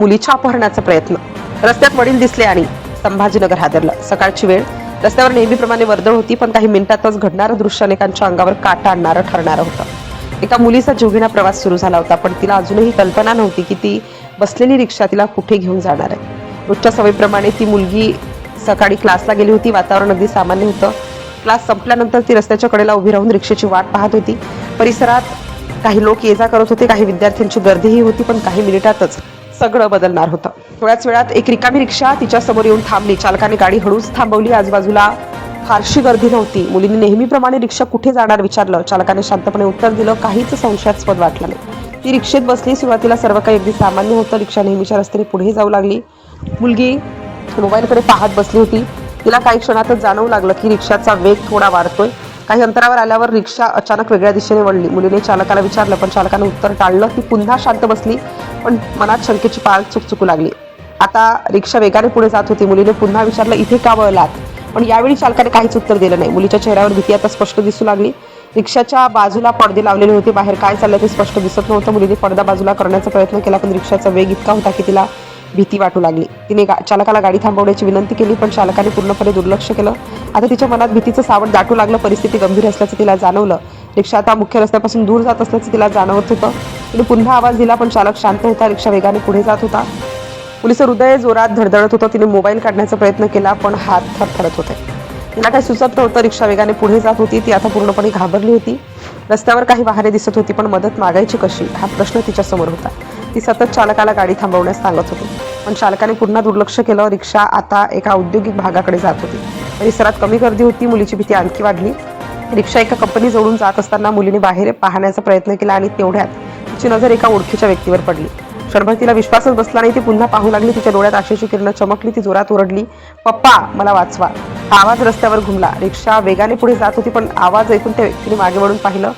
मुलीच्या अपहरणाचा प्रयत्न. रस्त्यात वडील दिसले आणि संभाजीनगर हादरलं. सकाळची वेळ. रस्त्यावर नेहमीप्रमाणे वर्दळ होती, पण काही मिनिटातच घडणारं दृश्य अनेकांच्या अंगावर काटा आणणारं ठरणारं होतं. एका मुलीचा जीवघेणा प्रवास सुरू झाला होता, पण तिला अजूनही कल्पना नव्हती की ती बसलेली रिक्षा तिला कुठे घेऊन जाणार आहे. रोजच्या सवयीप्रमाणे ती मुलगी सकाळी क्लासला गेली होती. वातावरण अगदी सामान्य होतं. क्लास संपल्यानंतर ती रस्त्याच्या कडेला उभी राहून रिक्षेची वाट पाहत होती. परिसरात काही लोक ये जा करत होते, काही विद्यार्थ्यांची गर्दीही होती, पण काही मिनिटातच सगळं बदलणार होतं. थोड्याच वेळात एक रिकामी रिक्षा तिच्या समोर येऊन थांबली. चालकाने गाडी हळूच थांबवली. आजूबाजूला फारशी गर्दी नव्हती. मुलीने नेहमीप्रमाणे रिक्षा कुठे जाणार विचारलं. चालकाने शांतपणे उत्तर दिलं. काहीच संशयास्पद वाटलं नाही. ती रिक्षेत बसली. सुरुवातीला सर्व काही अगदी सामान्य होतं. रिक्षा नेहमीच्या रस्त्याने पुढे जाऊ लागली. मुलगी मोबाईलकडे पाहत बसली होती. तिला काही क्षणातच जाणवू लागलं की रिक्षाचा वेग थोडा वाढतोय. काही अंतरावर आल्यावर रिक्षा अचानक वेगळ्या दिशेने वळली. मुलीने चालकाला विचारलं, पण चालकाने उत्तर टाळलं. ती पुन्हा शांत बसली, पण मनात शंकेची पाळ चुकचुकू लागली. आता रिक्षा वेगाने पुढे जात होती. मुलीने पुन्हा विचारलं, इथे का वळलात? पण यावेळी चालकाने काहीच उत्तर दिलं नाही. मुलीच्या चेहऱ्यावर भीती आता स्पष्ट दिसू लागली. रिक्षाच्या बाजूला पडदे लावलेले होते. बाहेर काय चाललंय ते स्पष्ट दिसत नव्हतं. मुलीने पडदा बाजूला करण्याचा प्रयत्न केला, पण रिक्षाचा वेग इतका होता की तिला भीती वाटू लागली. तिने चालकाला गाडी थांबवण्याची विनंती केली, पण चालकाने पूर्णपणे दुर्लक्ष केलं. आता तिच्या मनात भीतीचं सावट दाटू लागलं. परिस्थिती गंभीर असल्याचं तिला जाणवलं. रिक्षा आता मुख्य रस्त्यापासून दूर जात असल्याचं तिला जाणवत होतं. तिने पुन्हा आवाज दिला, पण चालक शांत होता. रिक्षा वेगाने पुढे जात होता. मुलीचं हृदय जोरात धडधडत होतं. तिने मोबाईल काढण्याचा प्रयत्न केला, पण हात थरथरत होते. तिला काही सुचत नव्हतं. रिक्षा वेगाने पुढे जात होती. ती आता पूर्णपणे घाबरली होती. रस्त्यावर काही वाहने दिसत होती, पण मदत मागायची कशी हा प्रश्न तिच्या समोर होता. ती सतत चालकाला गाडी थांबवण्यास सांगत होती, पण चालकाने पुन्हा दुर्लक्ष केलं. रिक्षा आता एका औद्योगिक भागाकडे जात होती. परिसरात कमी गर्दी होती. मुलीची भीती आणखी वाढली. रिक्षा एका कंपनीजवळून जात असताना मुलीने बाहेर पाहण्याचा प्रयत्न केला आणि तेवढ्यात तिची नजर एका ओळखीच्या व्यक्तीवर पडली. क्षणभर तिला विश्वासच बसला नाही. ती पुन्हा पाहू लागली. तिच्या डोळ्यात आशेची किरणं चमकली. ती जोरात ओरडली, पप्पा, मला वाचवा. हा आवाज रस्त्यावर घुमला. रिक्षा वेगाने पुढे जात होती, पण आवाज ऐकून त्या व्यक्तीने मागे वळून पाहिलं.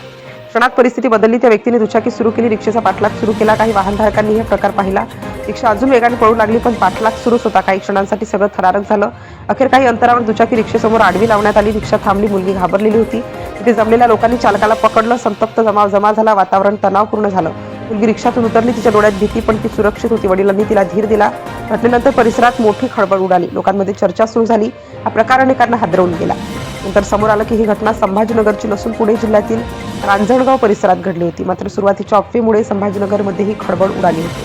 क्षणात परिस्थिती बदलली. त्या व्यक्तीने दुचाकी सुरू केली. रिक्षेचा पाठलाग सुरू केला. काही वाहनधारकांनी हा प्रकार पाहिला. रिक्षा अजून वेगाने पळू लागली, पण पाठलाग सुरूच होता. काही क्षणांसाठी सगळं थरारक झालं. अखेर काही अंतरावर दुचाकी रिक्षेसमोर आडवी लावण्यात आली. रिक्षा थांबली. मुलगी घाबरलेली होती. तिथे जमलेल्या लोकांनी चालकाला पकडलं. संतप्त जमा झाला. वातावरण तणावपूर्ण झालं. मुलगी रिक्षातून उतरली. तिच्या डोळ्यात भीती, पण ती सुरक्षित होती. वडिलांनी तिला धीर दिला. घटनेनंतर परिसरात मोठी खळबळ उडाली. लोकांमध्ये चर्चा सुरू झाली. हा प्रकार अनेकांना हादरवून गेला. नंतर समोर आलं की ही घटना संभाजीनगरची नसून पुणे जिल्ह्यातील रांजणगाव परिसरात घडली होती. मात्र सुरुवातीच्या अफवेमुळे संभाजीनगरमध्येही खळबळ उडाली होती.